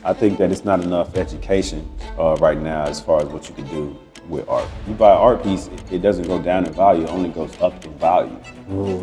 I think that it's not enough education right now as far as what you can do with art. You buy an art piece, it doesn't go down in value, it only goes up in value.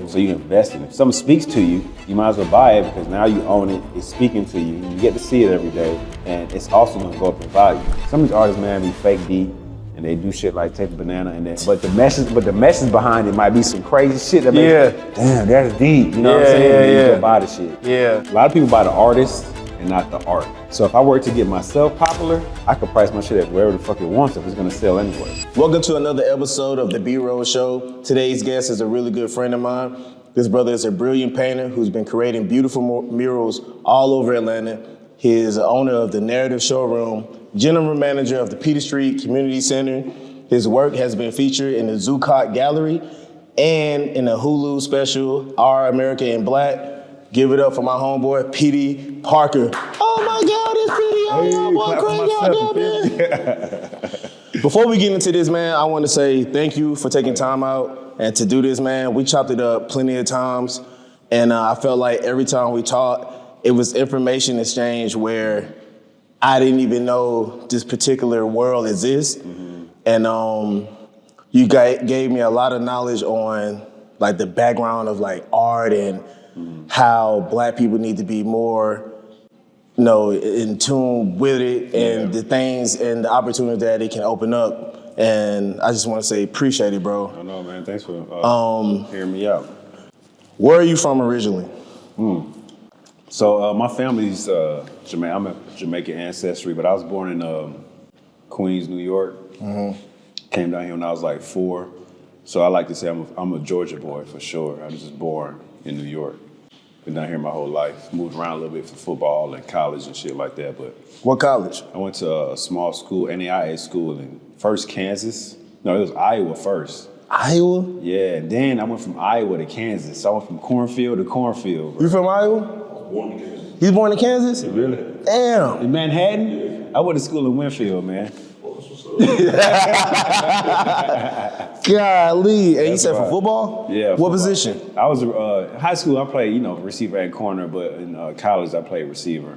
So you invest in it. If something speaks to you, you might as well buy it because now you own it, it's speaking to you, you get to see it every day, and it's also gonna go up in value. Some of these artists, man, be fake deep, and they do shit like take a banana and then, but the message behind it might be some crazy shit that makes, damn, that's deep, you know what I'm saying? You go buy the shit. A lot of people buy the artist and not the art. So if I were to get myself popular, I could price my shit at wherever the fuck it wants if it's gonna sell anyway. Welcome to another episode of the B-Roll Show. Today's guest is a really good friend of mine. This brother is a brilliant painter who's been creating beautiful murals all over Atlanta. He is the owner of the Narrative Showroom, general manager of the Petie Street Community Center. His work has been featured in the Zuccotti Gallery and in the Hulu special, Our America in Black. Give it up for my homeboy, Petie Parker. Oh my God, it's Petie. Oh, boy, crazy out there, man. Before we get into this, man, I want to say thank you for taking time out and to do this, man. We chopped it up plenty of times, and I felt like every time we talked, it was information exchange where I didn't even know this particular world exists. And you gave me a lot of knowledge on like the background of like art and how Black people need to be more, you know, in tune with it and the things and the opportunities that it can open up. And I just want to say appreciate it, bro. I know, man. Thanks for hearing me out. Where are you from originally? So my family's Jamaican. I'm of Jamaican ancestry, but I was born in Queens, New York. Came down here when I was like 4. So I like to say I'm a Georgia boy for sure. I was just born in New York. Been down here my whole life. Moved around a little bit for football and college and shit like that. But what college? I went to a small school, NAIA school in first Kansas. No, it was Iowa first. Iowa? Yeah, and then I went from Iowa to Kansas. So I went from cornfield to cornfield. Bro. You from Iowa? Born in Kansas. You was born in Kansas? Really? Damn. In Manhattan? I went to school in Winfield, man. Golly. And you said for football? Yeah. What football. Position? I was high school. I played, receiver and corner, but in college I played receiver,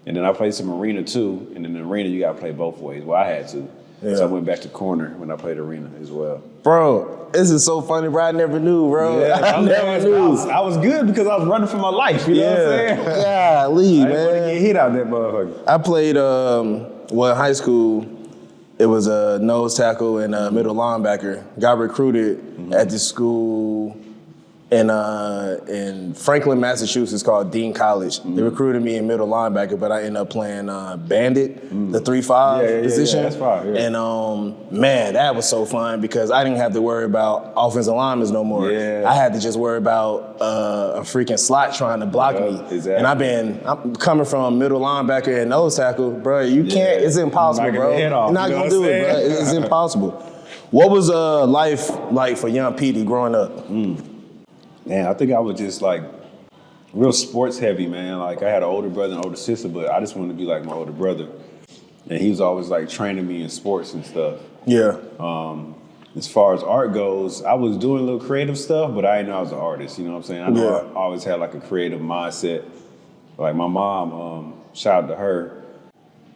and then I played some arena too. And in the arena you got to play both ways. Well, I had to, so I went back to corner when I played arena as well. Bro, this is so funny, bro. I never knew, bro. Yeah, I never knew. I was good because I was running for my life. You know what I'm saying? Golly, man. I didn't want to get hit out that motherfucker. I played in high school. It was a nose tackle and a middle linebacker. Got recruited at this school in Franklin, Massachusetts called Dean College. They recruited me in middle linebacker, but I ended up playing bandit, the 3-5 position. Yeah, that's fine. Yeah. And man, that was so fun because I didn't have to worry about offensive linemen no more. Yeah. I had to just worry about a freaking slot trying to block me. Exactly. And I'm coming from middle linebacker and nose tackle, bro. You can't. It's impossible, bro. You're not gonna do it, bro. It's impossible. What was life like for young Petie growing up? Man, I think I was just like real sports heavy, man. Like I had an older brother and older sister, but I just wanted to be like my older brother. And he was always like training me in sports and stuff. Yeah. As far as art goes, I was doing a little creative stuff, but I didn't know I was an artist, you know what I'm saying? I know I always had like a creative mindset. Like my mom, shout out to her,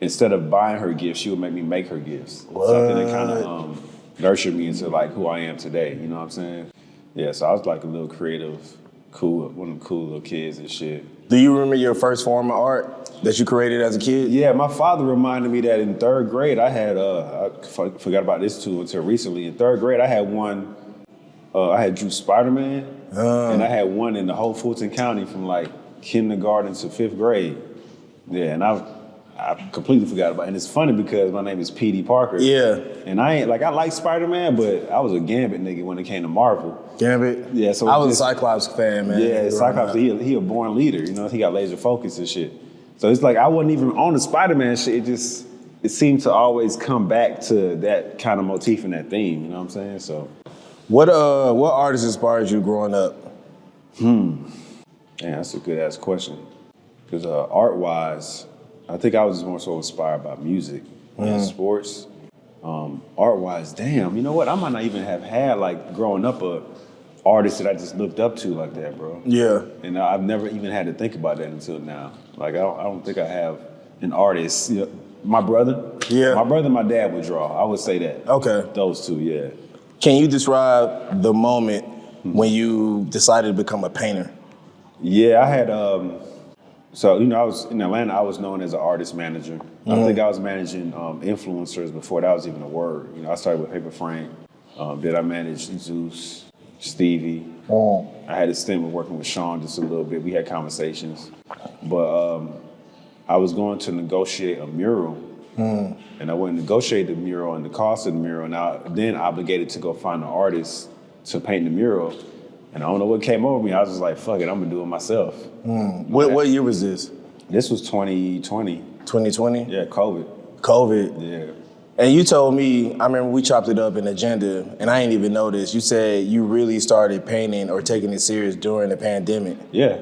instead of buying her gifts, she would make me make her gifts. What? Something that kind of nurtured me into like who I am today, you know what I'm saying? Yeah, so I was like a little creative, cool, one of the cool little kids and shit. Do you remember your first form of art that you created as a kid? Yeah, my father reminded me that in 3rd grade I had, I forgot about this too until recently. In 3rd grade I had one, I had drew Spider-Man, and I had one in the whole Fulton County from like kindergarten to 5th grade. Yeah, and I completely forgot about it. And it's funny because my name is Petie Parker. Yeah. And I like Spider-Man, but I was a Gambit nigga when it came to Marvel. Gambit? Yeah, so I was a Cyclops fan, man. Yeah, Cyclops, he a born leader, you know, he got laser focus and shit. So it's like I wasn't even on the Spider-Man shit, it seemed to always come back to that kind of motif and that theme, you know what I'm saying? So what artist inspired you growing up? Damn, that's a good ass question. Because art-wise, I think I was just more so inspired by music and sports. Art-wise, damn, you know what? I might not even have had, like, growing up, a artist that I just looked up to like that, bro. Yeah. And I've never even had to think about that until now. Like, I don't think I have an artist. You know, my brother. Yeah. My brother and my dad would draw. I would say that. Okay. Those two, yeah. Can you describe the moment when you decided to become a painter? Yeah, I had, so, you know, I was in Atlanta, I was known as an artist manager. I think I was managing influencers before that was even a word. You know, I started with Paper Frame. Then I managed Zeus, Stevie. I had a stint with working with Sean just a little bit. We had conversations. But I was going to negotiate a mural. And I went and negotiated the mural and the cost of the mural. And I then obligated to go find an artist to paint the mural. And I don't know what came over me. I was just like, fuck it, I'm gonna do it myself. What year was this? This was 2020. 2020? Yeah, COVID. COVID. Yeah. And you told me, I remember we chopped it up in Agenda, and I didn't even know this. You said you really started painting or taking it serious during the pandemic. Yeah.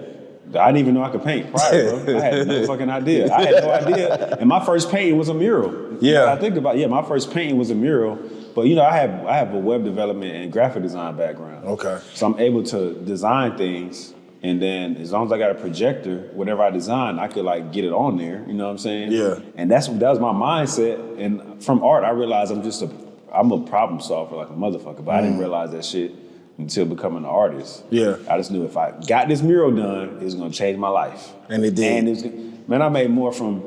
I didn't even know I could paint prior, bro. I had no fucking idea. I had no idea. And my first painting was a mural. Yeah. I think about it, my first painting was a mural. But you know, I have a web development and graphic design background. Okay. So I'm able to design things, and then as long as I got a projector, whatever I design, I could like get it on there. You know what I'm saying? Yeah. And that was my mindset. And from art, I realized I'm a problem solver like a motherfucker. But I didn't realize that shit until becoming an artist. Yeah. I just knew if I got this mural done, it was gonna change my life. And it did. And man, I made more from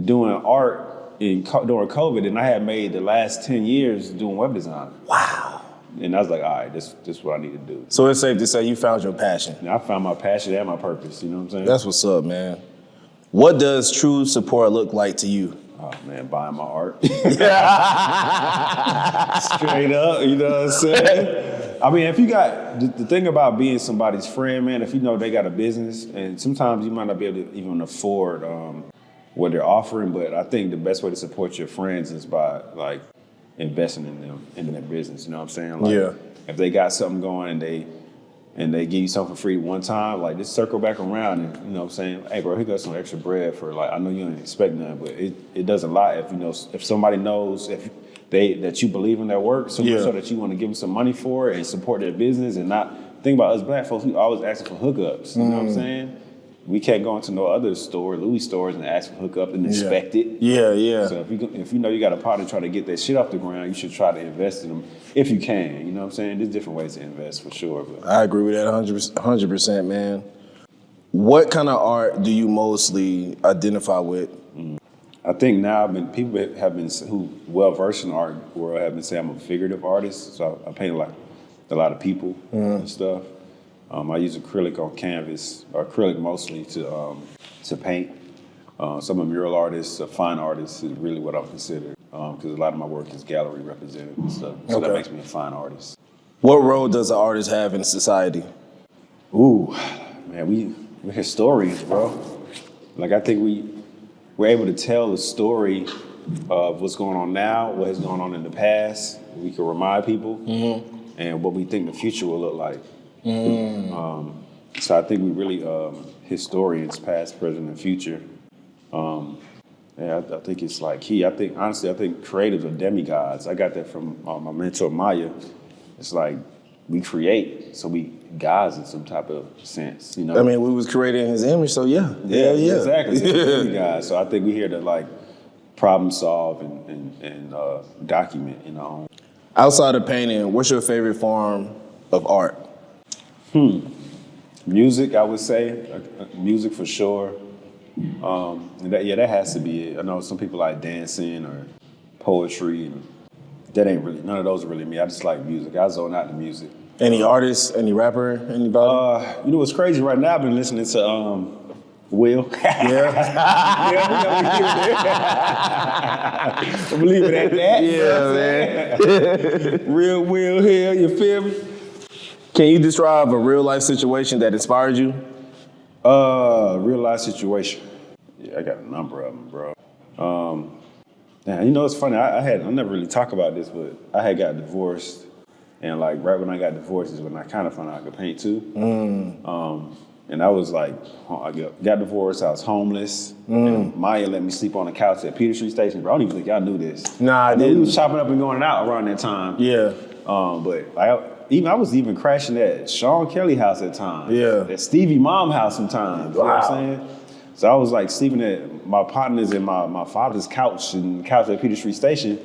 doing art during COVID than I had made the last 10 years doing web design. Wow. And I was like, all right, this is what I need to do. So it's safe to say you found your passion. And I found my passion and my purpose, you know what I'm saying? That's what's up, man. What does true support look like to you? Oh man, buying my art. Straight up, you know what I'm saying? I mean, if you got, the thing about being somebody's friend, man, if you know they got a business, and sometimes you might not be able to even afford what they're offering, but I think the best way to support your friends is by like investing in them, in their business, you know what I'm saying? Like, yeah. If they got something going and they give you something for free one time, like just circle back around and, you know what I'm saying? Hey bro, here goes some extra bread for like, I know you don't expect nothing, but it doesn't lie if you know, if somebody knows that you believe in their work so much so that you want to give them some money for it and support their business and not, think about us black folks, we always asking for hookups, you know what I'm saying? We can't go into no other store, Louis stores, and ask for hookup and inspect it. Yeah, yeah. So if you know you got a partner trying to get that shit off the ground, you should try to invest in them if you can. You know what I'm saying? There's different ways to invest for sure. But I agree with that 100%, man. What kind of art do you mostly identify with? I think now people have been who well versed in the art world have been saying I'm a figurative artist. So I paint like a lot of people and stuff. I use acrylic on canvas, or acrylic mostly to paint. So I'm a mural artist, a fine artist is really what I'm considered, because a lot of my work is gallery representative and stuff. So that makes me a fine artist. What role does an artist have in society? Ooh, man, we're historians, bro. Like I think we're able to tell the story of what's going on now, what has gone on in the past. We can remind people and what we think the future will look like. So I think we really historians, past, present, and future. I think it's like key. Honestly, I think creatives are demigods. I got that from my mentor Maya. It's like we create, so we gods in some type of sense, you know. I mean, we was created in his image, so yeah. Exactly. Demigods. So I think we're here to like problem solve and document, you know. Outside of painting, what's your favorite form of art? Music, I would say. Music for sure. That has to be it. I know some people like dancing or poetry, and that ain't really, none of those are really me. I just like music. I zone out to music. Any artists, any rapper, anybody? You know what's crazy right now? I've been listening to Will. Yeah. I'm leaving it at that. Yeah, man. Real Will here, you feel me? Can you describe a real life situation that inspired you? Real life situation. Yeah, I got a number of them, bro. You know, it's funny. I never really talk about this, but I had got divorced, and like right when I got divorced is when I kind of found out I could paint too. And I was like, I got divorced. I was homeless. And Maya let me sleep on the couch at Peter Street Station. Bro, I don't even think y'all knew this. Nah, I didn't. We was chopping up and going out around that time. Yeah. But I was even crashing at Sean Kelly house at times. Yeah. At Stevie Mom house sometimes. You know what I'm saying? So I was like sleeping at my partners in my father's couch at Peter Street Station.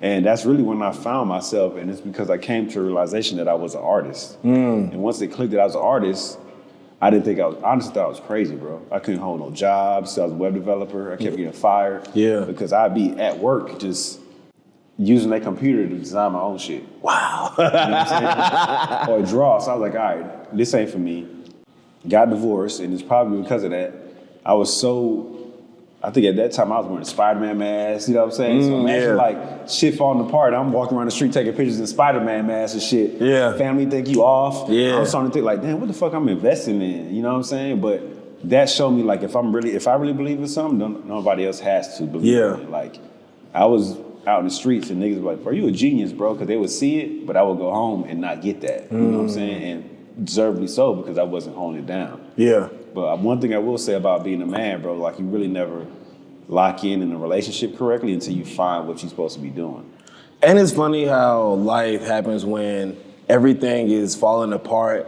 And that's really when I found myself, and it's because I came to a realization that I was an artist. And once it clicked that I was an artist, I honestly thought I was crazy, bro. I couldn't hold no jobs. I was a web developer. I kept getting fired. Yeah. Because I'd be at work just using that computer to design my own shit. Wow. You know what I'm saying? Or draw. So I was like, all right, this ain't for me. Got divorced, and it's probably because of that. I think at that time I was wearing a Spider-Man mask, you know what I'm saying? So imagine like shit falling apart. I'm walking around the street taking pictures in Spider-Man masks and shit. Yeah. Family think you off. Yeah. I'm starting to think like, damn, what the fuck I'm investing in? You know what I'm saying? But that showed me like if I really believe in something, nobody else has to believe in it. Like I was out in the streets and niggas were like, bro, you a genius, bro, because they would see it, but I would go home and not get that. You know what I'm saying? And deservedly so because I wasn't holding it down. Yeah. But one thing I will say about being a man, bro, like you really never lock in a relationship correctly until you find what you're supposed to be doing. And it's funny how life happens when everything is falling apart.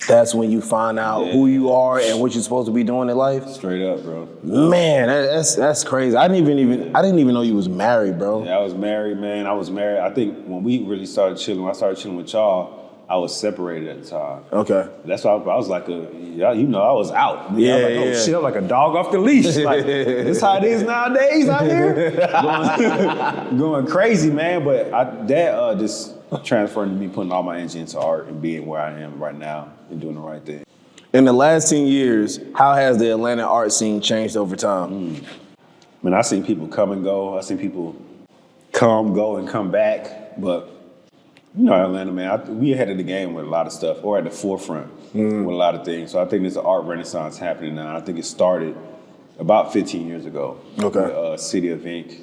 That's when you find out who you are and what you're supposed to be doing in life. Straight up, bro. Man, that's crazy. I didn't even know you was married, bro. Yeah, I was married, man. I was married. I think when we really started chilling, when I started chilling with y'all, I was separated at the time. Okay. That's why I was like I was out. Yeah, I was like, oh shit, I'm like a dog off the leash. Like, this how it is nowadays out here? going crazy, man. But that just transferred to me putting all my energy into art and being where I am right now and doing the right thing. In the last 10 years, how has the Atlanta art scene changed over time? Man, I've seen people come and go. I've seen people come, go, and come back. But you know, Atlanta, man, we ahead of the game with a lot of stuff, or at the forefront with a lot of things. So I think there's an art renaissance happening now. I think it started about 15 years ago. Okay. With City of Ink.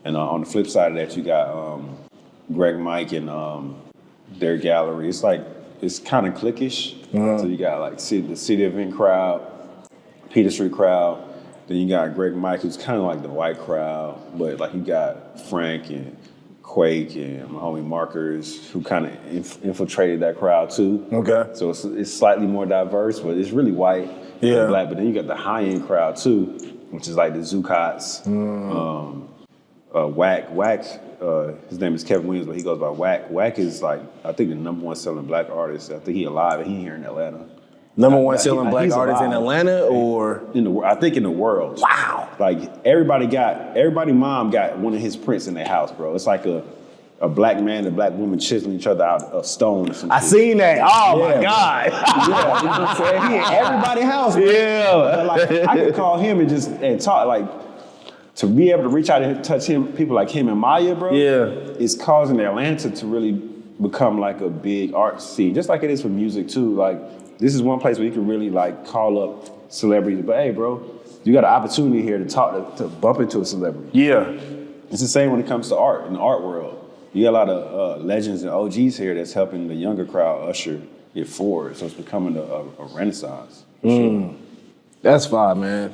And on the flip side of that, you got Greg Mike and their gallery. It's kind of cliquish. So you got like the City of Ink crowd, Peter Street crowd. Then you got Greg Mike, who's kind of like the white crowd, but like you got Frank and Quake and my homie Markers, who kind of infiltrated that crowd too. Okay. So it's slightly more diverse, but it's really white and black. But then you got the high-end crowd too, which is like the Zucots, Wack. His name is Kevin Williams, but he goes by Wack. Wack is like, I think the #1 selling black artist. I think he alive and he here in Atlanta. #1 selling black artist in Atlanta or? I think in the world. Wow. Like everybody mom got one of his prints in their house, bro. It's like a black man and a black woman chiseling each other out of stone or something. I seen that. Oh my God. Yeah, you know what I'm saying? He in everybody's house, bro. Yeah. Like I could call him and talk, like to be able to reach out and touch him, people like him and Maya, bro. Yeah. It's causing Atlanta to really become like a big art scene, just like it is for music too. Like this is one place where you can really like call up celebrities, but hey, bro, you got an opportunity here to talk, to bump into a celebrity. Yeah. It's the same when it comes to art, in the art world. You got a lot of legends and OGs here that's helping the younger crowd usher it forward. So it's becoming a renaissance. Sure. That's fine, man.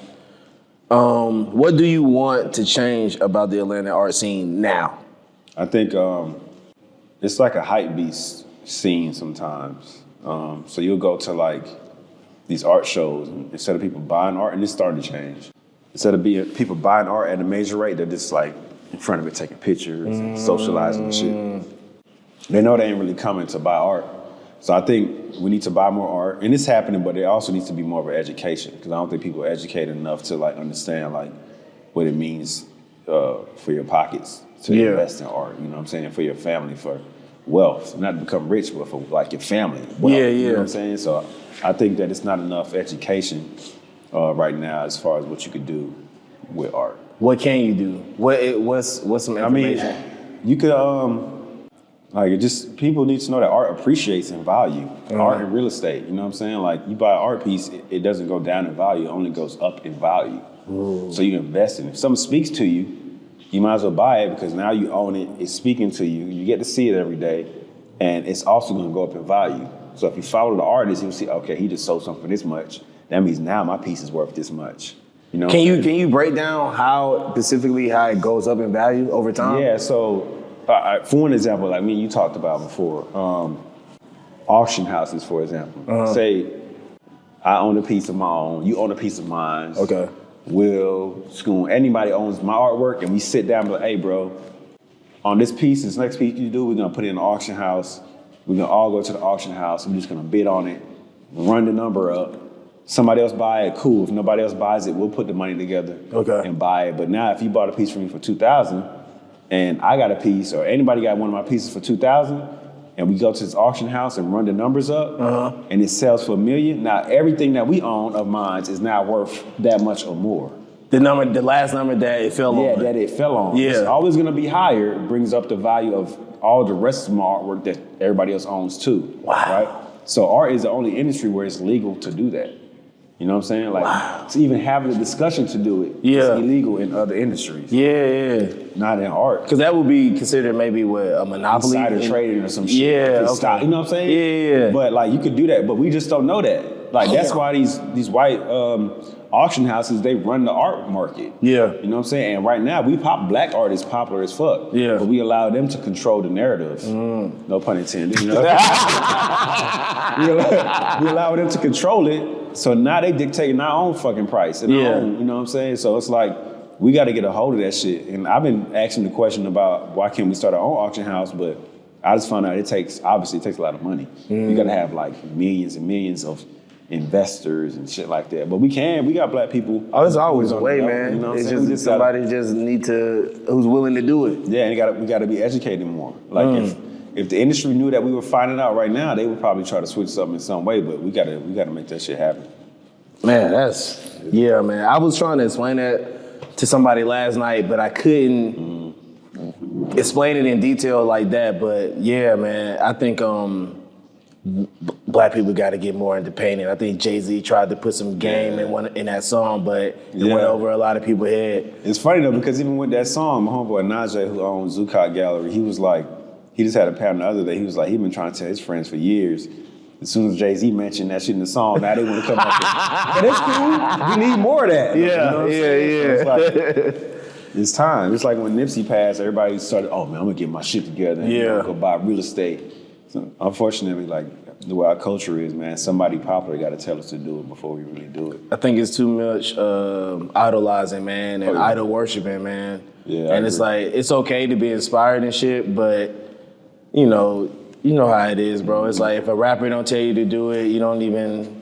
What do you want to change about the Atlanta art scene now? I think it's like a hype beast scene sometimes. So you'll go to like these art shows, and instead of people buying art, and it's starting to change. Instead of people buying art at a major rate, they're just like in front of it taking pictures and socializing and shit. They know they ain't really coming to buy art. So I think we need to buy more art, and it's happening, but there also needs to be more of an education, because I don't think people are educated enough to like understand like what it means for your pockets to invest in art, you know what I'm saying, for your family, for wealth, not to become rich, but for like your family. Wealth, you know what I'm saying? So I think that it's not enough education right now as far as what you could do with art. What can you do? What's some information? I mean, you could people need to know that art appreciates in value. Art and real estate, you know what I'm saying? Like you buy an art piece, it doesn't go down in value, it only goes up in value. So you invest in it. If something speaks to you, you might as well buy it, because now you own it, it's speaking to you, you get to see it every day, and it's also gonna go up in value. So if you follow the artist, you'll see, okay, he just sold something for this much. That means now my piece is worth this much. You know? Can you break down how it goes up in value over time? Yeah, so for one example, like me and you talked about before, auction houses, for example. Say I own a piece of my own, you own a piece of mine. Okay. Will, Schoon, anybody owns my artwork, and we sit down and be like, hey, bro, on this piece, this next piece you do, we're gonna put it in the auction house. We're gonna all go to the auction house. We're just gonna bid on it, run the number up. Somebody else buy it, cool. If nobody else buys it, we'll put the money together and buy it. But now if you bought a piece from me for $2,000 and I got a piece, or anybody got one of my pieces for $2,000, and we go to this auction house and run the numbers up, and it sells for $1 million, now everything that we own of mine is now worth that much or more. The last number that it fell on. Yeah, that it fell on. Yeah. It's always gonna be higher. It brings up the value of all the rest of my artwork that everybody else owns too. Wow. Right? So art is the only industry where it's legal to do that. You know what I'm saying? Like, to even have the discussion to do it, it's illegal in other industries. Yeah. Not in art. Because that would be considered maybe a monopoly. Insider trading or some shit. Yeah, okay. You know what I'm saying? Yeah. But like, you could do that, but we just don't know that. Like, that's why these white auction houses, they run the art market. Yeah. You know what I'm saying? And right now, black art is popular as fuck. Yeah. But we allow them to control the narrative. No pun intended. You know? we allow them to control it. So now they dictating our own fucking price. And our own, you know what I'm saying? So it's like, we got to get a hold of that shit. And I've been asking the question about why can't we start our own auction house, but I just found out it takes a lot of money. You got to have like millions and millions of investors and shit like that. But we got black people. Oh, there's always a way, man. You know what it's I'm just somebody who's willing to do it. Yeah, and we got to be educated more. Like if the industry knew that we were finding out right now, they would probably try to switch something in some way. But we got to make that shit happen. Man, man. I was trying to explain that to somebody last night, but I couldn't explain it in detail like that. But yeah, man, I think black people got to get more into painting. I think Jay-Z tried to put some game in that song, but it went over a lot of people's head. It's funny though, because even with that song, my homeboy Najee, who owns Zuccotti Gallery, he was like, he just had a pattern the other day. He was like, he'd been trying to tell his friends for years. As soon as Jay-Z mentioned that shit in the song, now they want to come up with, but it's cool. We need more of that. Yeah, you know what I'm saying? yeah. So it's like, it's time. It's like when Nipsey passed, everybody started, oh man, I'm gonna get my shit together and go buy real estate. So unfortunately, like the way our culture is, man, somebody popular got to tell us to do it before we really do it. I think it's too much idolizing, man, and idol worshiping, man. Yeah, and it's like, it's okay to be inspired and shit, but you know how it is, bro. It's like if a rapper don't tell you to do it, you don't even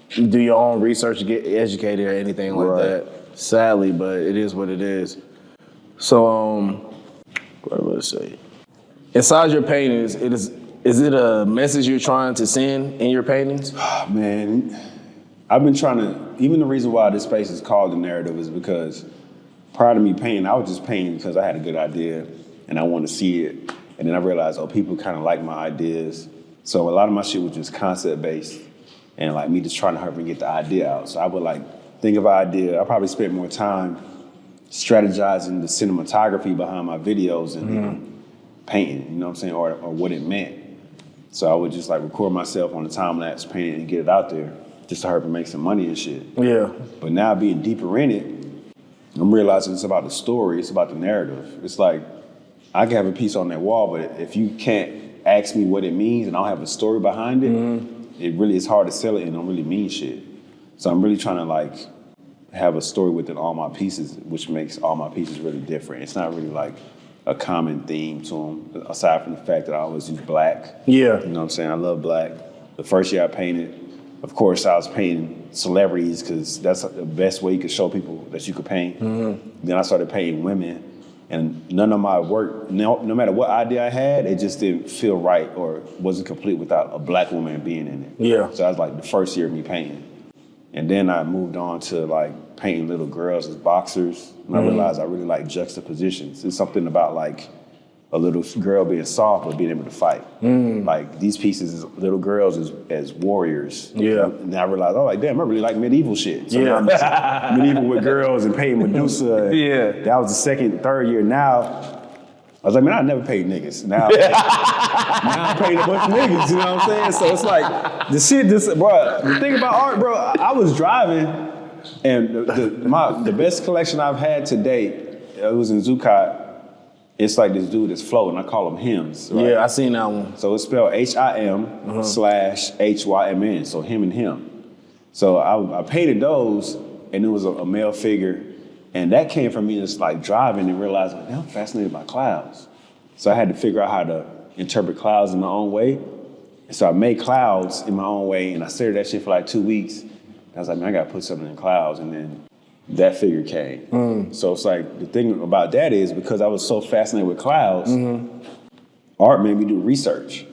do your own research to get educated or anything like that. Sadly, but it is what it is. So, what am I gonna say? Inside your paintings, is it a message you're trying to send in your paintings? Man, I've been trying to, even the reason why this space is called The Narrative is because prior to me painting, I was just painting because I had a good idea and I wanted to see it. And then I realized, people kind of like my ideas. So a lot of my shit was just concept based and like me just trying to help me get the idea out. So I would like think of an idea. I probably spent more time strategizing the cinematography behind my videos and painting, you know what I'm saying, or what it meant. So I would just like record myself on the time lapse painting and get it out there just to help me make some money and shit. Yeah. But now being deeper in it, I'm realizing it's about the story, it's about the narrative. It's like, I can have a piece on that wall, but if you can't ask me what it means and I don't have a story behind it, it really is hard to sell it and don't really mean shit. So I'm really trying to like have a story within all my pieces, which makes all my pieces really different. It's not really like a common theme to them, aside from the fact that I always use black. Yeah. You know what I'm saying? I love black. The first year I painted, of course, I was painting celebrities because that's the best way you could show people that you could paint. Then I started painting women. And none of my work, no matter what idea I had, it just didn't feel right or wasn't complete without a black woman being in it. Yeah. So that was like the first year of me painting. And then I moved on to like painting little girls as boxers. And I realized I really like juxtapositions. It's something about like a little girl being soft but being able to fight. Like these pieces is little girls as warriors. Yeah. And I realized, like, damn, I really like medieval shit. So now I'm medieval with girls and painting Medusa. That was the second, third year. Now, I was like, man, I never paid niggas. Now I'm paying a bunch of niggas, you know what I'm saying? So it's like, the thing about art, bro, I was driving and the best collection I've had to date, it was in Zuccotti. It's like this dude that's floating. I call them hymns. Right? Yeah, I seen that one. So it's spelled HIM /HYMN. So him and him. So I painted those, and it was a male figure. And that came from me just like driving and realizing, like, I'm fascinated by clouds. So I had to figure out how to interpret clouds in my own way. And so I made clouds in my own way, and I stared at that shit for like 2 weeks. I was like, man, I gotta put something in clouds, and then that figure came. So it's like, the thing about that is, because I was so fascinated with clouds, art made me do research.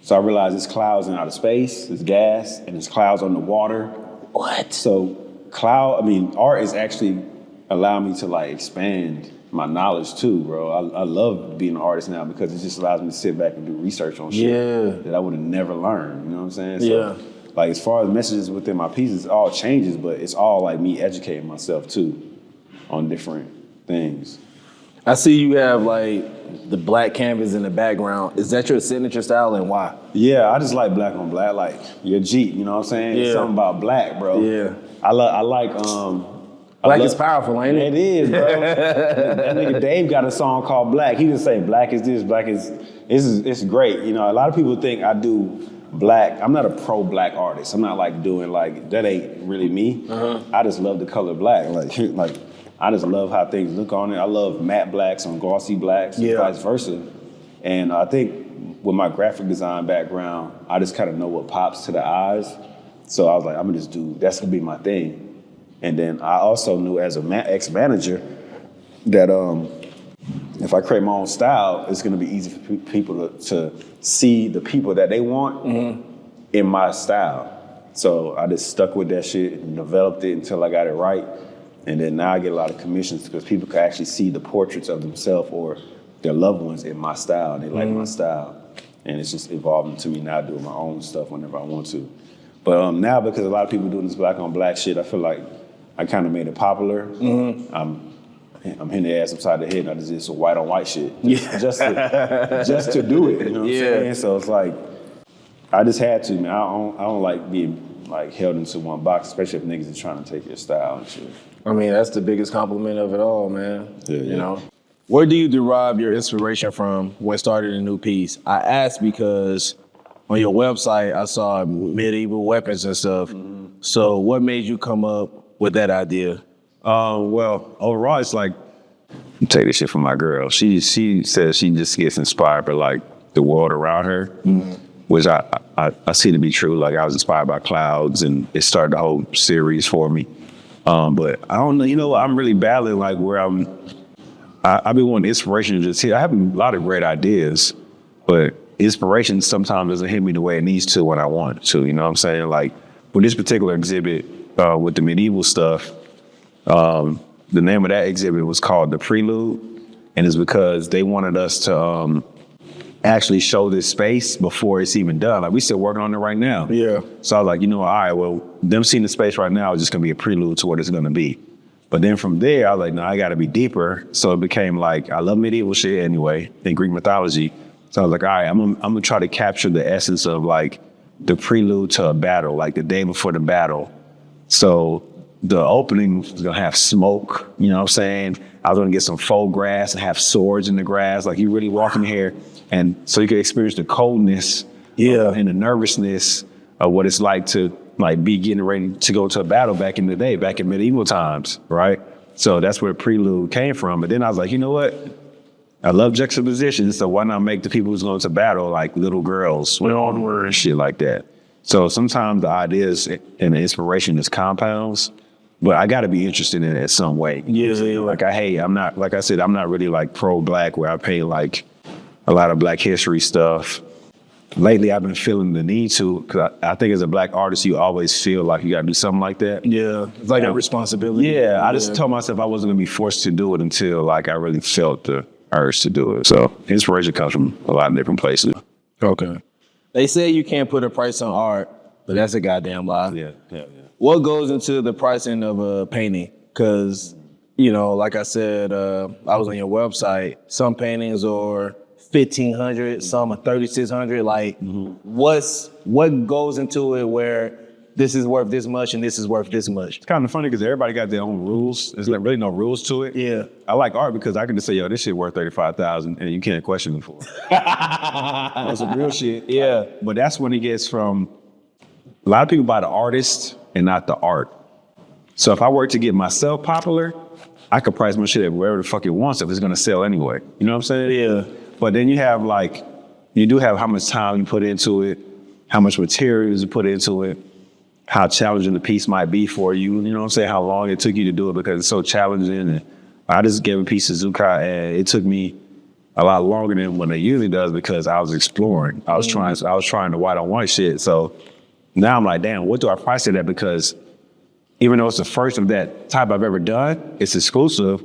So I realized there's clouds in outer space, there's gas, and there's clouds on the water. What? So art is actually allowing me to like expand my knowledge too, bro. I love being an artist now because it just allows me to sit back and do research on shit that I would have never learned, you know what I'm saying? So, like, as far as messages within my pieces, it all changes, but it's all like me educating myself too on different things. I see you have like the black canvas in the background. Is that your signature style, and why? Yeah, I just like black on black, like your Jeep, you know what I'm saying? Yeah. Something about black, bro. Yeah. I like Black is powerful, ain't it? It is, bro. That nigga Dave got a song called Black. He just say black is this, it's great. You know, a lot of people think I do black. I'm not a pro-black artist. I'm not like doing like, that ain't really me. I just love the color black. Like I just love how things look on it. I love matte blacks on glossy blacks and vice versa. And I think with my graphic design background, I just kind of know what pops to the eyes. So I was like, I'm gonna just that's gonna be my thing. And then I also knew as an ex-manager that if I create my own style, it's gonna be easy for people to see the people that they want in my style. So I just stuck with that shit and developed it until I got it right. And then now I get a lot of commissions because people can actually see the portraits of themselves or their loved ones in my style. They like my style. And it's just evolving to me now doing my own stuff whenever I want to. But now, because a lot of people doing this black on black shit, I feel like I kind of made it popular. I'm hitting the ass upside the head, and I just did some white on white shit. Just to do it, you know what I'm saying? So it's like, I just had to, man. I don't like being like held into one box, especially if niggas are trying to take your style and shit. I mean, that's the biggest compliment of it all, man. You know? Where do you derive your inspiration from when starting a new piece? I asked because on your website, I saw medieval weapons and stuff. So what made you come up with that idea? Well, overall, it's like, I'm take this shit from my girl. She says she just gets inspired by like the world around her, which I see to be true. Like, I was inspired by clouds, and it started the whole series for me. But I don't know, you know, I'm really battling like where I've been wanting inspiration to just hit. I have a lot of great ideas, but inspiration sometimes doesn't hit me the way it needs to when I want it to, you know what I'm saying? Like, with this particular exhibit, with the medieval stuff, the name of that exhibit was called The Prelude, and it's because they wanted us to actually show this space before it's even done. Like, we still working on it right now. Yeah. So I was like, you know, all right, well, them seeing the space right now is just gonna be a prelude to what it's gonna be. But then from there, I was like, no, I gotta be deeper. So it became like, I love medieval shit anyway, and Greek mythology. So I was like, all right, I'm gonna try to capture the essence of like the prelude to a battle, like the day before the battle. So the opening was gonna have smoke, you know what I'm saying? I was gonna get some faux grass and have swords in the grass. Like, you really walk in here, and so you could experience the coldness and the nervousness of what it's like to like be getting ready to go to a battle back in the day, back in medieval times, right? So that's where prelude came from. But then I was like, you know what? I love juxtaposition, so why not make the people who's going to battle like little girls with armor and shit like that? So sometimes the ideas and the inspiration is compounds, but I got to be interested in it in some way. Like, I'm not, like I said, I'm not really like pro-black where I paint like a lot of black history stuff. Lately, I've been feeling the need to, because I think as a black artist, you always feel like you got to do something like that. Yeah, it's like a responsibility. Yeah, I just told myself I wasn't going to be forced to do it until like I really felt the urge to do it. So inspiration comes from a lot of different places. Okay. They say you can't put a price on art, but that's a goddamn lie. Yeah. What goes into the pricing of a painting? Because, you know, like I said, I was on your website. Some paintings are $1,500, some are $3,600. Like, what goes into it where this is worth this much and this is worth this much? It's kind of funny because everybody got their own rules. There's like really no rules to it. Yeah. I like art because I can just say, yo, this shit worth $35,000 and you can't question me for it. That's some real shit. Yeah. But that's when it gets from, a lot of people buy the artist and not the art. So if I work to get myself popular, I could price my shit at wherever the fuck it wants if it's gonna sell anyway. You know what I'm saying? Yeah. But then you have like, you do have how much time you put into it, how much materials you put into it, how challenging the piece might be for you. You know what I'm saying? How long it took you to do it because it's so challenging. And I just gave a piece of Zucca and it took me a lot longer than what it usually does because I was exploring. I was trying the white on white shit. So now I'm like, damn, what do I price it at? Because even though it's the first of that type I've ever done, it's exclusive,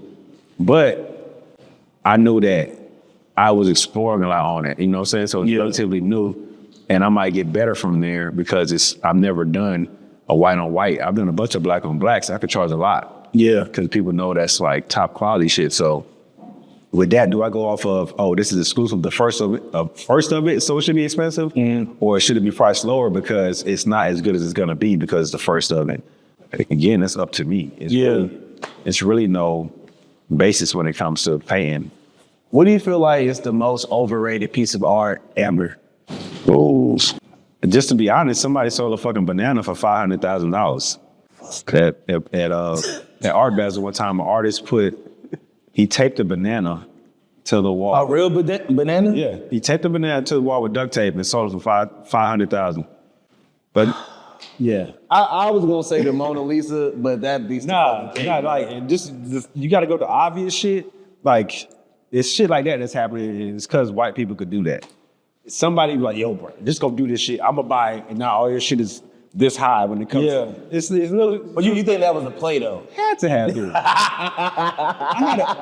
but I knew that I was exploring a lot on it, you know what I'm saying? So it's relatively new, and I might get better from there because I've never done a white on white. I've done a bunch of black on blacks. So I could charge a lot. Yeah. Because people know that's like top quality shit. So with that, do I go off of, oh, this is exclusive, the first of it, so it should be expensive? Or should it be priced lower because it's not as good as it's gonna be because it's the first of it? Again, that's up to me. It's really no basis when it comes to paying. What do you feel like is the most overrated piece of art ever? Oh, just to be honest, somebody sold a fucking banana for $500,000. At Art Basel one time, an artist he taped a banana to the wall. A real banana? Yeah, he taped the banana to the wall with duct tape and sold it for $500,000. But yeah, I was gonna say the Mona Lisa, but that beats not like, and just you got to go to obvious shit. Like it's shit like that that's happening. And it's because white people could do that. Somebody be like, yo, bro, just go do this shit. I'm gonna buy it, and now all your shit is this high when it comes. Yeah, it's little. But you think that was a play though? Had to have it.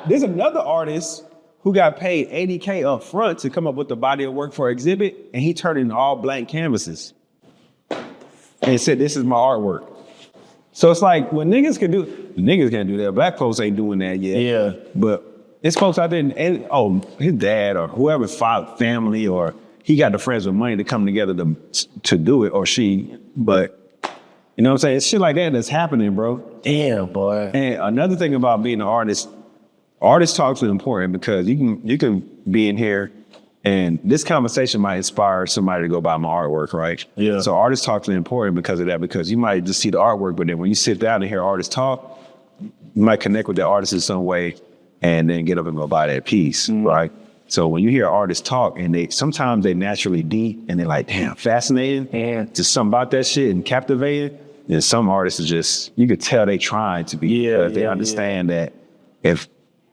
There's another artist who got paid $80K up front to come up with the body of work for an exhibit, and he turned it into all blank canvases. And said, this is my artwork. So it's like, when niggas can't do that. Black folks ain't doing that yet. Yeah. But it's folks out there, and his dad or whoever, family, or he got the friends with money to come together to do it, or she. But, you know what I'm saying? It's shit like that that's happening, bro. Damn, boy. And another thing about being an artist talks are important because you can be in here and this conversation might inspire somebody to go buy my artwork, right? Yeah. So artist talks are important because of that, because you might just see the artwork, but then when you sit down and hear artists talk, you might connect with that artist in some way and then get up and go buy that piece, right? So when you hear artists talk and sometimes they naturally deep and they're like, damn, fascinating, and just something about that shit and captivating. And some artists are just, you could tell they trying to be, because they understand that if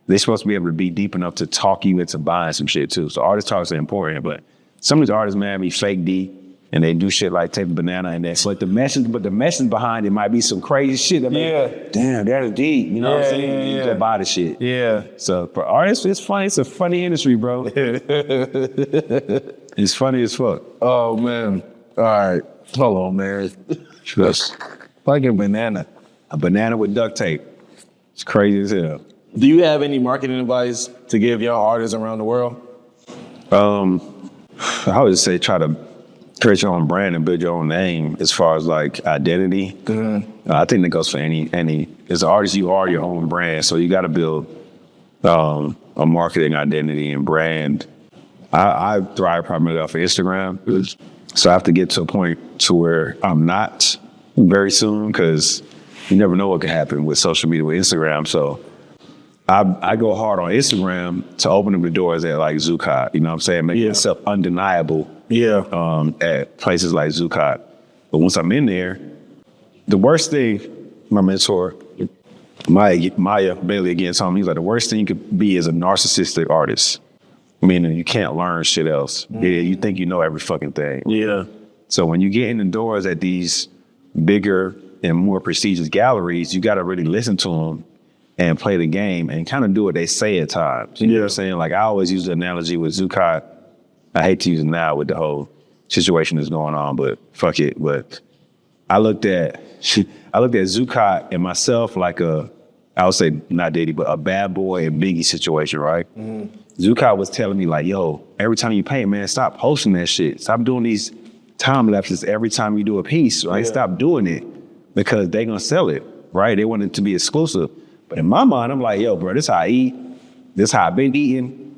they're supposed to be able to be deep enough to talk you into buying some shit too. So artist talks are important, but some of these artists, man, be fake deep and they do shit like tape a banana and that. But the message behind it might be some crazy shit. I mean, damn, that is deep. You know what I'm saying? You buy the shit. Yeah. So for artists, it's funny. It's a funny industry, bro. It's funny as fuck. Oh man. All right. Hold on, man. Just fucking banana. A banana with duct tape. It's crazy as hell. Do you have any marketing advice to give young artists around the world? I would say try to create your own brand and build your own name as far as like identity. I think that goes for any, as an artist, you are your own brand. So you got to build a marketing identity and brand. I thrive primarily off of Instagram. So I have to get to a point to where I'm not very soon, because you never know what could happen with social media, with Instagram. So I go hard on Instagram to open up the doors at like Zucca, you know what I'm saying? Make myself undeniable at places like Zucca. But once I'm in there, the worst thing, my mentor, Maya Bailey again told me, he's like, the worst thing you could be is a narcissistic artist. Meaning you can't learn shit else. Yeah, you think you know every fucking thing. Yeah. So when you get in the doors at these bigger and more prestigious galleries, you got to really listen to them and play the game and kind of do what they say at times. You know what I'm saying? Like I always use the analogy with Zucca. I hate to use it now with the whole situation that's going on, but fuck it. But I looked at Zucca and myself like I would say not Diddy, but a Bad Boy and Biggie situation, right? Zucca was telling me like, yo, every time you paint, man, stop posting that shit. Stop doing these time lapses every time you do a piece, right? Stop doing it because they gonna sell it, right? They want it to be exclusive. But in my mind, I'm like, yo, bro, this how I eat. This how I've been eating.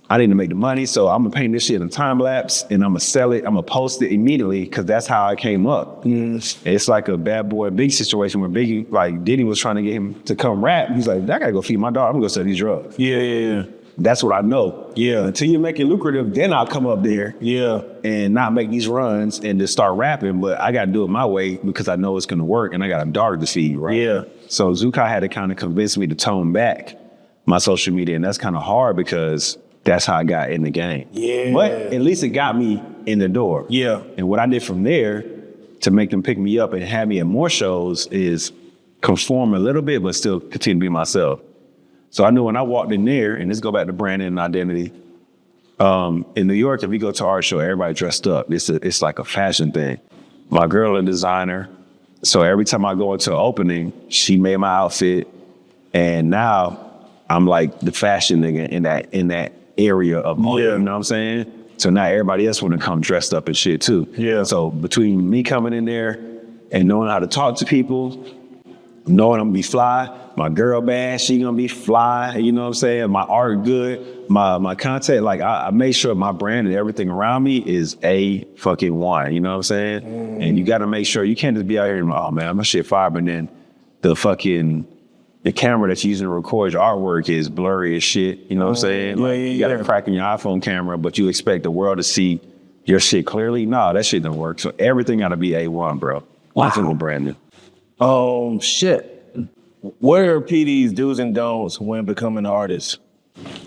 I need to make the money, so I'm gonna paint this shit in time lapse and I'm gonna sell it. I'm gonna post it immediately because that's how I came up. It's like a Bad Boy Big situation where Biggie, like Diddy was trying to get him to come rap. He's like, I gotta go feed my dog. I'm gonna go sell these drugs. Yeah. That's what I know. Yeah. Until you make it lucrative, then I'll come up there. Yeah. And not make these runs and just start rapping. But I gotta do it my way because I know it's gonna work and I got a daughter to feed, right? Yeah. So Zukai had to kind of convince me to tone back my social media, and that's kind of hard because that's how I got in the game. Yeah. But at least it got me in the door. Yeah. And what I did from there to make them pick me up and have me at more shows is conform a little bit, but still continue to be myself. So I knew when I walked in there, and this go back to branding and identity, in New York, if you go to an art show, everybody dressed up. It's like a fashion thing. My girl, a designer. So every time I go into an opening, she made my outfit. And now I'm like the fashion nigga in that area of art, you know what I'm saying? So now everybody else want to come dressed up and shit too. Yeah. So between me coming in there and knowing how to talk to people, knowing I'm gonna be fly, my girl bad, she gonna be fly, you know what I'm saying? My art good, my content, like I made sure my brand and everything around me is a fucking one, you know what I'm saying? And you gotta make sure, you can't just be out here and, oh man, my shit fire, but then the camera that's using to record your artwork is blurry as shit, you know what I'm saying? Like, you got a crack in your iPhone camera, but you expect the world to see your shit clearly? Nah, that shit don't work. So everything gotta be A1, bro. Wow. That's brand new. Shit. What are PD's do's and don'ts when becoming an artist?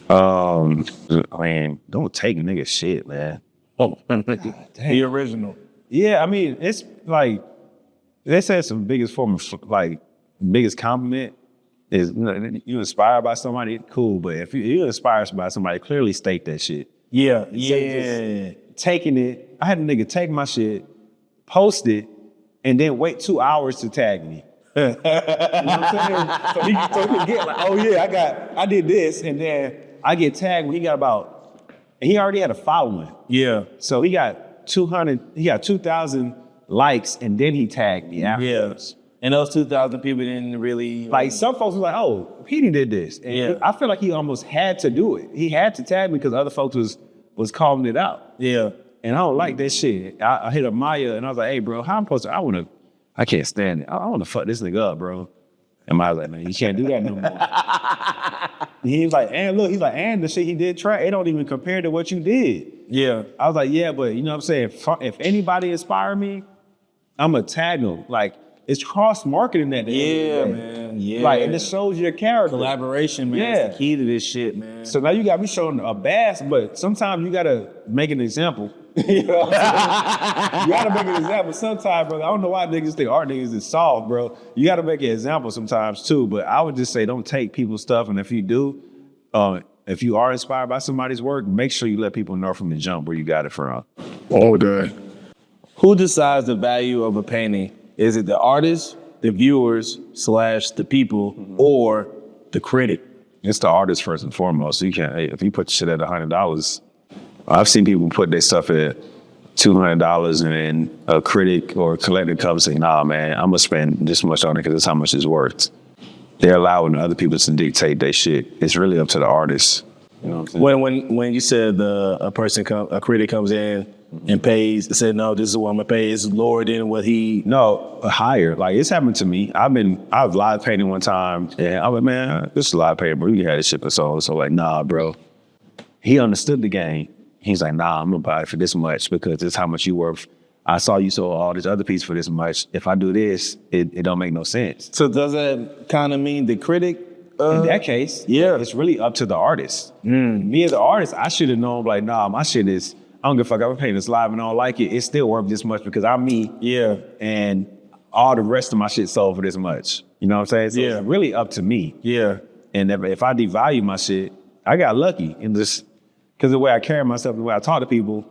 Man, don't take nigga shit, man. The original. Yeah, I mean, it's like, they say it's the biggest form of, like, biggest compliment is, you inspired by somebody, cool, but if you're inspired by somebody, clearly state that shit. Yeah. Taking it, I had a nigga take my shit, post it, and then wait 2 hours to tag me. You know what I'm saying? So he get like, oh yeah, I did this, and then I get tagged when he already had a following. Yeah. So he got 2,000 likes, and then he tagged me afterwards. Yeah. And those 2,000 people didn't really... Like, some folks was like, oh, Petie did this. And I feel like he almost had to do it. He had to tag me because other folks was calling it out. Yeah. And I don't like that shit. I hit up Maya, and I was like, hey, bro, how I'm supposed to... I can't stand it. I want to fuck this nigga up, bro. And Maya was like, man, you can't do that no more. And he was like, and the shit he did try, it don't even compare to what you did. Yeah. I was like, yeah, but you know what I'm saying? If anybody inspire me, I'm going to tag them. Like, it's cross-marketing that. Yeah, man. Yeah. Like, and it shows your character. Collaboration, man. Yeah. Is the key to this shit, man. So now you got me showing a bass, but sometimes you got to make an example. You know what I'm saying? You got to make an example sometimes, bro. I don't know why niggas think art niggas is soft, bro. You got to make an example sometimes, too. But I would just say don't take people's stuff. And if you do, if you are inspired by somebody's work, make sure you let people know from the jump where you got it from. Oh, good. Who decides the value of a painting? Is it the artist, the viewers / the people, or the critic? It's the artist first and foremost. So you can't, if you put shit at $100, I've seen people put their stuff at $200 and then a critic or a collector comes and say, nah, man, I'm gonna spend this much on it because it's how much it's worth. They're allowing other people to dictate their shit. It's really up to the artist. You know what I'm saying? When you said a critic comes in and pays, said, no, this is what I'm gonna pay, it's lower than what he... No, higher. Like, it's happened to me. I've live painted one time, and I went, man, this is live painting, bro. You had this shit for so like, nah, bro. He understood the game. He's like, nah, I'm gonna buy it for this much because this is how much you worth. I saw you sold all this other piece for this much. If I do this, it don't make no sense. So does that kind of mean the critic? In that case, yeah, it's really up to the artist. Me as the artist, I should have known, like, nah, my shit is, I don't give a fuck, I'm painting this live and I don't like it. It's still worth this much because I'm me. Yeah. And all the rest of my shit sold for this much. You know what I'm saying? So it's really up to me. Yeah. And if I devalue my shit, I got lucky in this, because the way I carry myself, the way I talk to people,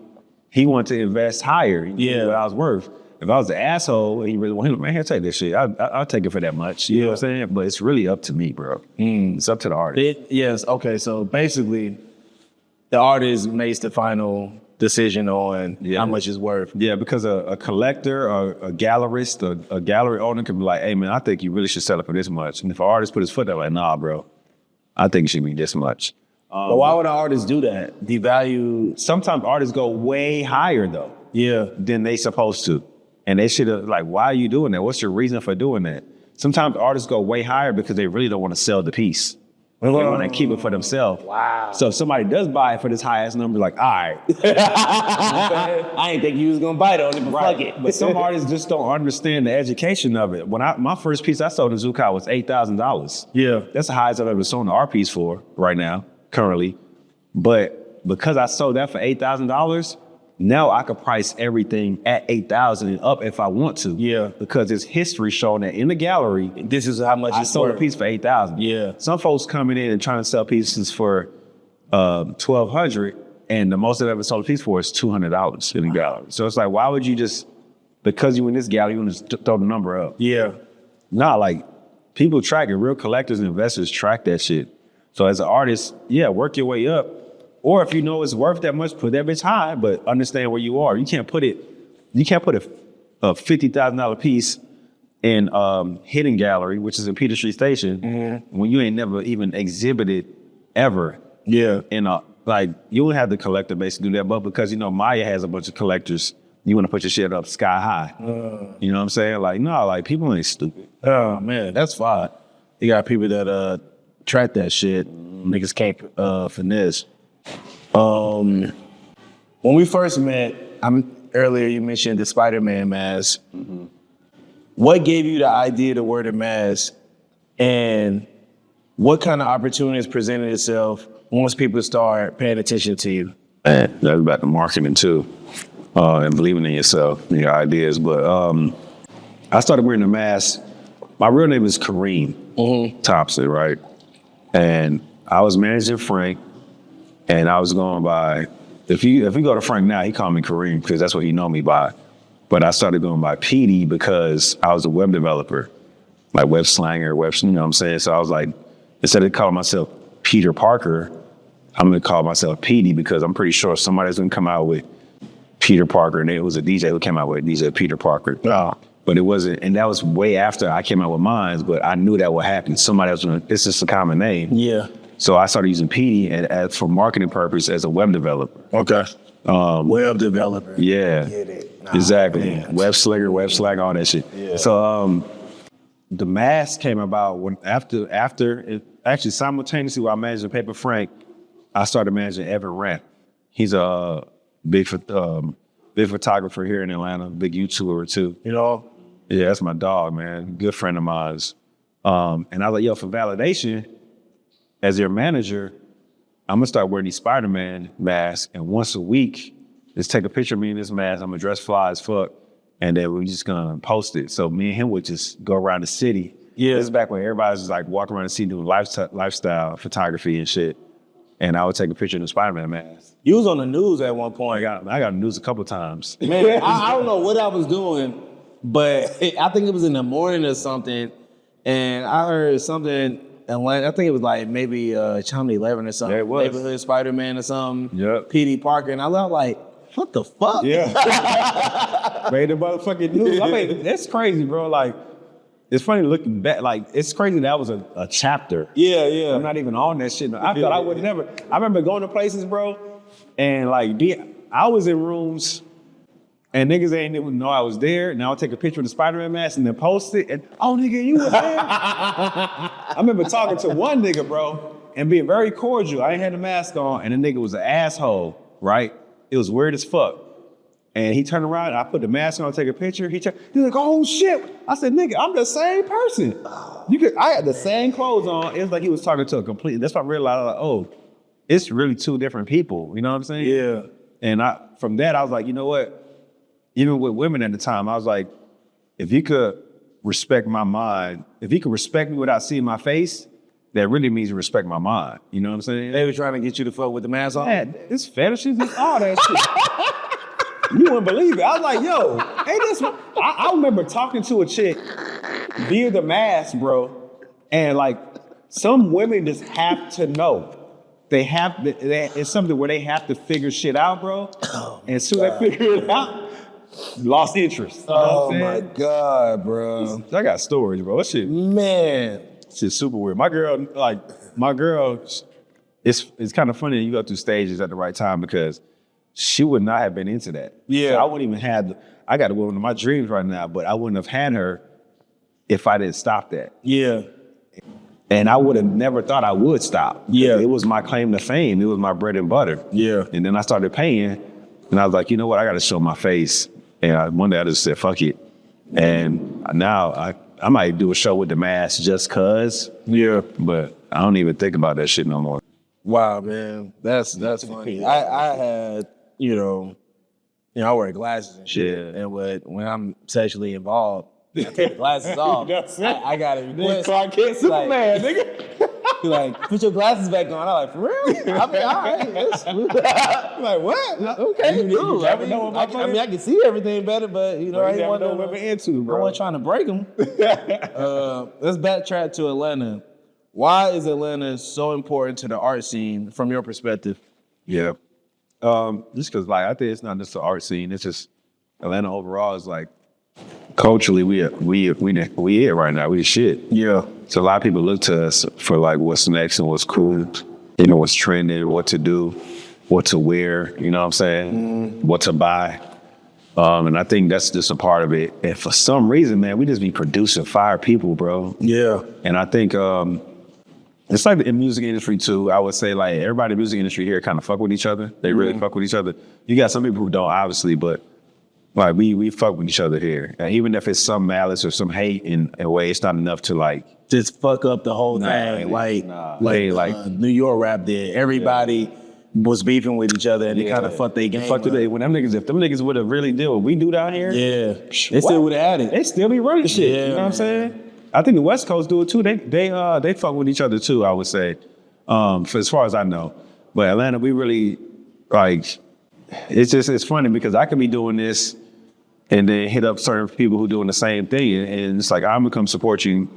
he wanted to invest higher. What I was worth. If I was the asshole and he really wanted, man, here, take this shit. I'll take it for that much. You know what I'm saying? But it's really up to me, bro. It's up to the artist. Yes. Okay. So basically, the artist makes the final decision on how much it's worth. Yeah, because a collector or a gallerist or a gallery owner can be like, hey, man, I think you really should sell it for this much. And if an artist put his foot there, like, nah, bro, I think it should be this much. But why would an artist do that? Devalue? Sometimes artists go way higher though. Yeah. Than they supposed to. And they should have, like, why are you doing that? What's your reason for doing that? Sometimes artists go way higher because they really don't want to sell the piece. They want to keep it for themselves. Wow. So if somebody does buy it for this high ass number, like, all right. I ain't think you was gonna bite on it, but fuck it. But some artists just don't understand the education of it. When my first piece I sold in Zukai was $8,000. Yeah. That's the highest I've ever sold an art piece for right now, currently. But because I sold that for $8,000, now I could price everything at $8,000 and up if I want to. Yeah. Because there's history showing that in the gallery, This is how much I it's sold worth. a piece for $8,000. Yeah. Some folks coming in and trying to sell pieces for $1,200, and the most I've ever sold a piece for is $200 in the gallery. So it's like, why would you just, because you in this gallery, you want to throw the number up? Yeah. Nah, like, people track it. Real collectors and investors track that shit. So as an artist, yeah, work your way up. Or if you know it's worth that much, put that bitch high, but understand where you are. You can't put a $50,000 piece in Hidden Gallery, which is in Peter Street Station, when you ain't never even exhibited ever. Yeah. In like, you would have the collector basically do that, but because, you know, Maya has a bunch of collectors, you want to put your shit up sky high. You know what I'm saying? Like, no, like, people ain't stupid. Oh man, that's fine. You got people that track that shit. Niggas can't finesse. When we first met, earlier you mentioned the Spider-Man mask. What gave you the idea to wear the mask, and what kind of opportunities presented itself once people start paying attention to you? Man, that's about the marketing too, and believing in yourself and your ideas. But I started wearing the mask. My real name is Kareem Thompson, right? And I was managing Frank, and I was going by, if you go to Frank now, he called me Kareem because that's what he know me by. But I started going by Petie because I was a web developer, like web slanger, you know what I'm saying? So I was like, instead of calling myself Peter Parker, I'm gonna call myself Petie because I'm pretty sure somebody's gonna come out with Peter Parker, and it was a DJ who came out with DJ Peter Parker. Oh. But it wasn't, and that was way after I came out with mine, but I knew that would happen. Somebody else, it's just a common name. Yeah. So I started using Petie for marketing purpose as a web developer. Okay. Web developer. Yeah. Get it. Nah, exactly. man. Web slinger, web slang, all that shit. Yeah. So the mask came about when actually simultaneously while managing Paper Frank, I started managing Evan Rant. He's a big photographer here in Atlanta, big YouTuber too. You know? Yeah, that's my dog, man. Good friend of mine. And I was like, yo, for validation, as your manager, I'm gonna start wearing these Spider-Man masks, and once a week, just take a picture of me in this mask. I'm gonna dress fly as fuck, and then we're just gonna post it. So me and him would just go around the city. Yeah. This is back when everybody was just like walking around the city doing lifestyle photography and shit. And I would take a picture of the Spider-Man mask. You was on the news at one point. I got news a couple times. Man, I don't know what I was doing, but I think it was in the morning or something, and I heard something. I think it was like maybe Channel 11 or something. Yeah, it was. Neighborhood Spider-Man or something. Yep. P.D. Parker, and I was like, what the fuck? Yeah. Made the motherfucking news. I mean, that's crazy, bro. Like, it's funny looking back. Like, it's crazy that was a chapter. Yeah, yeah. I'm not even on that shit. I thought I would never. I remember going to places, bro, and like, I was in rooms, and niggas ain't even know I was there. Now I'll take a picture of the Spider-Man mask and then post it, and oh, nigga, you was there. I remember talking to one nigga, bro, and being very cordial. I ain't had the mask on, and the nigga was an asshole, right? It was weird as fuck. And he turned around, and I put the mask on, take a picture. He's like, oh shit. I said, nigga, I'm the same person. I had the same clothes on. It was like he was talking to a complete, that's when I realized, like, oh, it's really two different people. You know what I'm saying? Yeah. And from that, I was like, you know what? Even with women at the time, I was like, if you could respect my mind, if you could respect me without seeing my face, that really means you respect my mind. You know what I'm saying? They were trying to get you to fuck with the mask on? Man, it's fetishes, it's all that shit. You wouldn't believe it. I was like, yo, ain't this what? I remember talking to a chick via the mask, bro, and like some women just have to know. It's something where they have to figure shit out, bro. And as soon as they figure it out, lost interest. You know Oh what I'm my saying? God, bro. I got stories, bro. That shit, Man. shit's super weird. My girl, it's kind of funny that you go through stages at the right time because she would not have been into that. Yeah. So I wouldn't even have, I got a woman of my dreams right now, but I wouldn't have had her if I didn't stop that. Yeah. And I would have never thought I would stop. Yeah. It was my claim to fame. It was my bread and butter. Yeah. And then I started paying, and I was like, you know what? I got to show my face. And one day I just said, fuck it. And now I might do a show with the mass just cause. Yeah. But I don't even think about that shit no more. Wow, man. That's funny. I had, I wear glasses and shit. Yeah. And when I'm sexually involved, I take the glasses off. I got to request. Clark Kent Superman, nigga. Be like, put your glasses back on. I'm like, for real? I mean, all right. I'm like, what? Okay, cool. I can see everything better, but, I ain't want to know what we're into, bro. I wasn't trying to break them. Let's backtrack to Atlanta. Why is Atlanta so important to the art scene from your perspective? Yeah. Just because, I think it's not just the art scene. It's just Atlanta overall is culturally, we it right now. We the shit. Yeah. So a lot of people look to us for what's next and what's cool, what's trending, what to do, what to wear, you know what I'm saying? What to buy. And I think that's just a part of it. And for some reason, man, we just be producing fire people, bro. Yeah. And I think it's like the music industry too. I would say everybody in the music industry here kind of fuck with each other. They really fuck with each other. You got some people who don't, obviously, but we fuck with each other here. And even if it's some malice or some hate in a way, it's not enough to just fuck up the whole thing. New York rap did. Everybody was beefing with each other and they kind of fucked their game. When if them niggas would have really did what we do down here, they still would have had it. They still be running shit. Yeah, you know what I'm saying? I think the West Coast do it too. They fuck with each other too, I would say. For as far as I know. But Atlanta, we really it's funny because I could be doing this and then hit up certain people who doing the same thing, and it's I'm gonna come support you.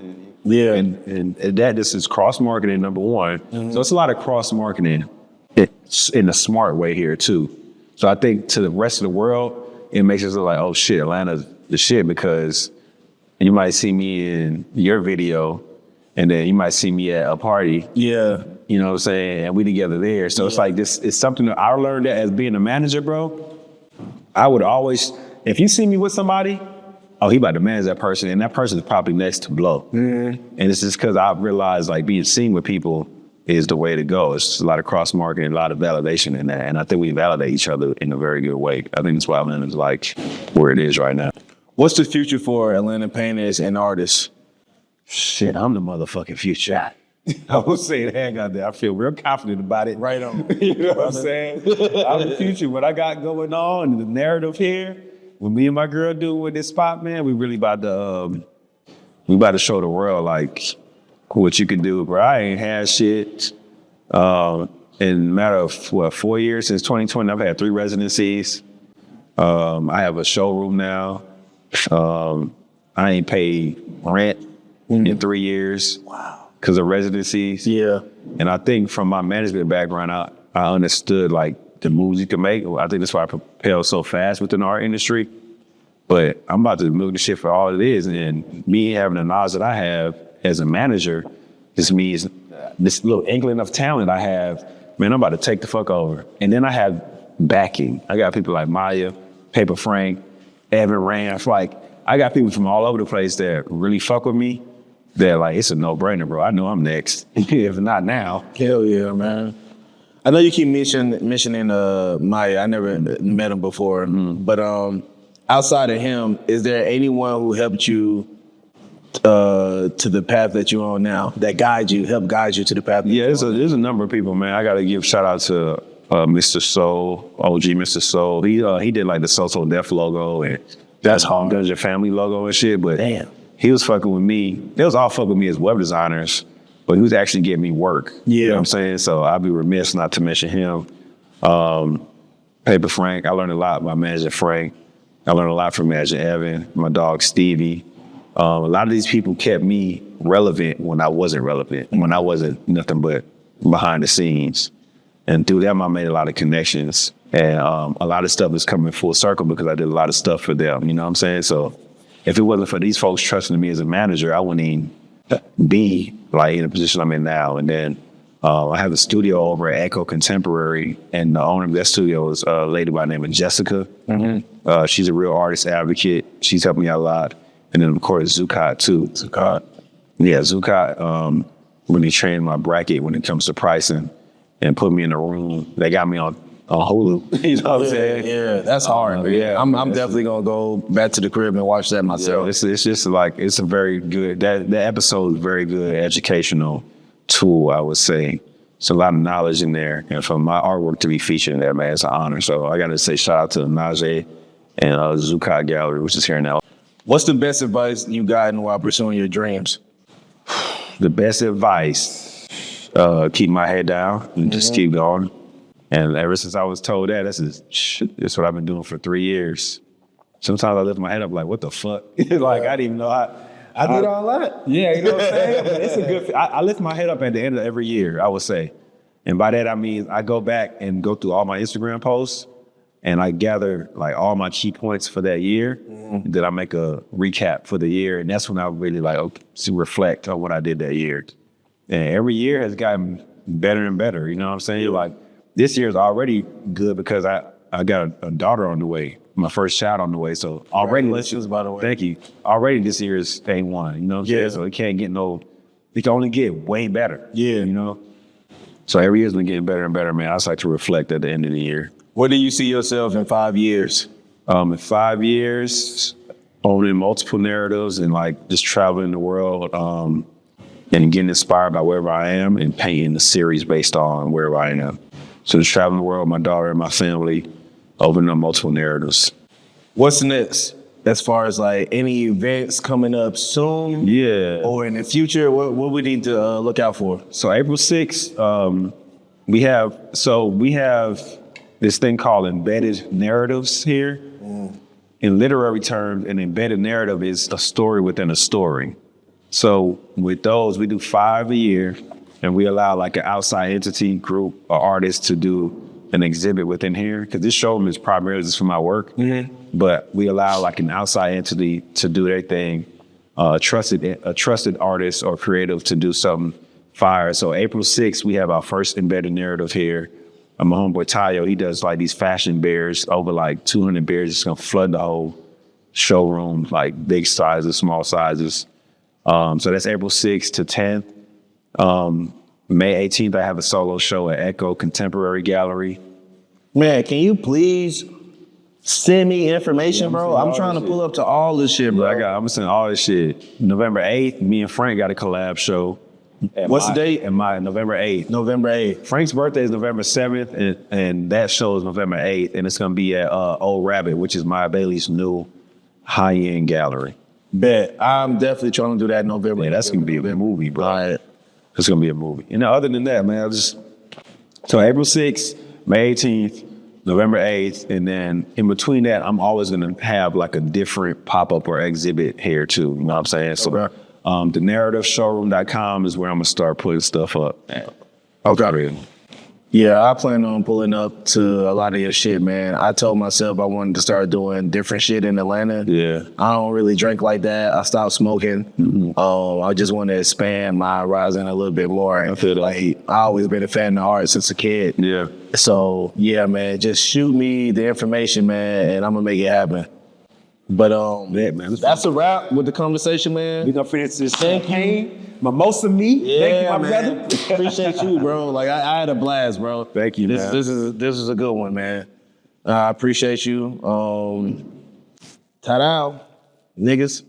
Yeah, and that this is cross marketing number one. Mm-hmm. So it's a lot of cross marketing in a smart way here too. So I think to the rest of the world, it makes us look like, oh shit, Atlanta's the shit, because you might see me in your video, and then you might see me at a party. Yeah. You know what I'm saying? And we together there. So it's this is something that I learned that as being a manager, bro. I would always, if you see me with somebody, oh, he about to manage that person, and that person is probably next to blow. Mm-hmm. And it's just because I've realized being seen with people is the way to go. It's just a lot of cross marketing, a lot of validation in that. And I think we validate each other in a very good way. I think that's why Atlanta's where it is right now. What's the future for Atlanta painters and artists? Shit, I'm the motherfucking future. I would say that, goddamn. I feel real confident about it. Right on. You know what I'm saying? I'm the future. What I got going on, the narrative here, what me and my girl do with this spot, man, we really about to show the world what you can do, bro. I ain't had shit. In a matter of 4 years since 2020, I've had 3 residencies. I have a showroom now. I ain't paid rent in 3 years. Wow. Because of residencies. Yeah. And I think from my management background, I understood the moves you can make. I think that's why I propel so fast within the art industry. But I'm about to milk the shit for all it is. And me having the knowledge that I have as a manager just means this little inkling of talent I have, man, I'm about to take the fuck over. And then I have backing. I got people like Maya, Paper Frank, Evan Ranf. I got people from all over the place that really fuck with me. They're it's a no-brainer, bro. I know I'm next. If not now. Hell yeah, man. I know you keep mentioning Maya. I never met him before. Mm-hmm. But outside of him, is there anyone who helped you to the path that you're on now, that helped guide you to the path? Yeah, there's a number of people, man. I got to give shout out to Mr. Soul, OG Mr. Soul. He did the So Def logo, and that's hard. Does your family logo and shit, but damn. He was fucking with me. They was all fucking with me as web designers, but he was actually getting me work. Yeah. You know what I'm saying? So I'd be remiss not to mention him. Paper Frank, I learned a lot by Manager Frank. I learned a lot from Manager Evan, my dog Stevie. A lot of these people kept me relevant when I wasn't relevant, when I wasn't nothing but behind the scenes. And through them, I made a lot of connections. And a lot of stuff is coming full circle because I did a lot of stuff for them. You know what I'm saying? So if it wasn't for these folks trusting me as a manager, I wouldn't even be in a position I'm in now. And then I have a studio over at Echo Contemporary, and the owner of that studio is a lady by the name of Jessica. She's a real artist advocate. She's helped me out a lot. And then, of course, Zucot, too. Zucot. Yeah, Zucot really trained my bracket when it comes to pricing and put me in a room. They got me on Hulu. You know what I'm saying? Yeah, that's hard. Yeah, I'm definitely going to go back to the crib and watch that myself. Yeah, it's just like, it's a very good, that episode is very good educational tool, I would say. It's a lot of knowledge in there. And for my artwork to be featured in there, man, it's an honor. So I got to say shout out to Najee and Zucot Gallery, which is here now. What's the best advice you gotten while pursuing your dreams? The best advice, keep my head down and just keep going. And ever since I was told that, this what I've been doing for 3 years. Sometimes I lift my head up like, what the fuck? Like, I didn't even know I did all that. Yeah, you know what I'm saying? But it's a good, I lift my head up at the end of every year, I would say. And by that, I mean, I go back and go through all my Instagram posts and I gather like all my key points for that year. Then I make a recap for the year. And that's when I really to reflect on what I did that year. And every year has gotten better and better. You know what I'm saying? Like, this year is already good because I got a daughter on the way, my first child on the way. So already, congratulations, by the way. Thank you. Already this year is A1. You know what I'm saying? So it can only get way better. Yeah. You know? So every year's been getting better and better, man. I just like to reflect at the end of the year. Where do you see yourself in 5 years? In 5 years, owning multiple narratives and like just traveling the world and getting inspired by wherever I am and painting a series based on wherever I am. So just traveling the world, my daughter and my family, opening up multiple narratives. What's next? As far as like any events coming up soon? Yeah. Or in the future, what we need to look out for? So April 6th, we have this thing called embedded narratives here. In literary terms, an embedded narrative is a story within a story. So with those, we do 5 a year. And we allow like an outside entity, group, or artist to do an exhibit within here. Because this showroom is primarily just for my work. But we allow like an outside entity to do their thing, a trusted artist or creative to do something fire. So April 6th, we have our first embedded narrative here. My homeboy Tayo, he does like these fashion bears, over like 200 bears. It's gonna flood the whole showroom, like big sizes, small sizes. So that's April 6th to 10th. May 18th, I have a solo show at Echo Contemporary Gallery. Man, can you please send me information, bro? I'm trying to pull up to all this shit, bro. I'm gonna send all this shit. November 8th, me and Frank got a collab show. What's the date? November 8th. November 8th. Frank's birthday is November 7th, and that show is November 8th, and it's gonna be at Old Rabbit, which is Maya Bailey's new high-end gallery. Bet. I'm definitely trying to do that in November. Yeah, that's gonna be a movie, bro. All right. It's gonna be a movie. And other than that, man, so April 6th, May 18th, November 8th, and then in between that, I'm always gonna have like a different pop-up or exhibit here too. You know what I'm saying? So Okay. thenarrativeshowroom.com is where I'm gonna start putting stuff up. Okay. Yeah, I plan on pulling up to a lot of your shit, man. I told myself I wanted to start doing different shit in Atlanta. Yeah. I don't really drink like that. I stopped smoking. I just want to expand my horizon a little bit more. I feel that. Like, I always been a fan of art since a kid. Yeah. So, yeah, man, just shoot me the information, man, and I'm going to make it happen. But Yeah, man. that's a wrap with the conversation, man. We're gonna finish this Thank champagne. Mimosa me. Thank you, my man. brother. Appreciate you, bro. Like I had a blast, bro. Thank you, man. This is a good one, man. I appreciate you. Ta-da, niggas.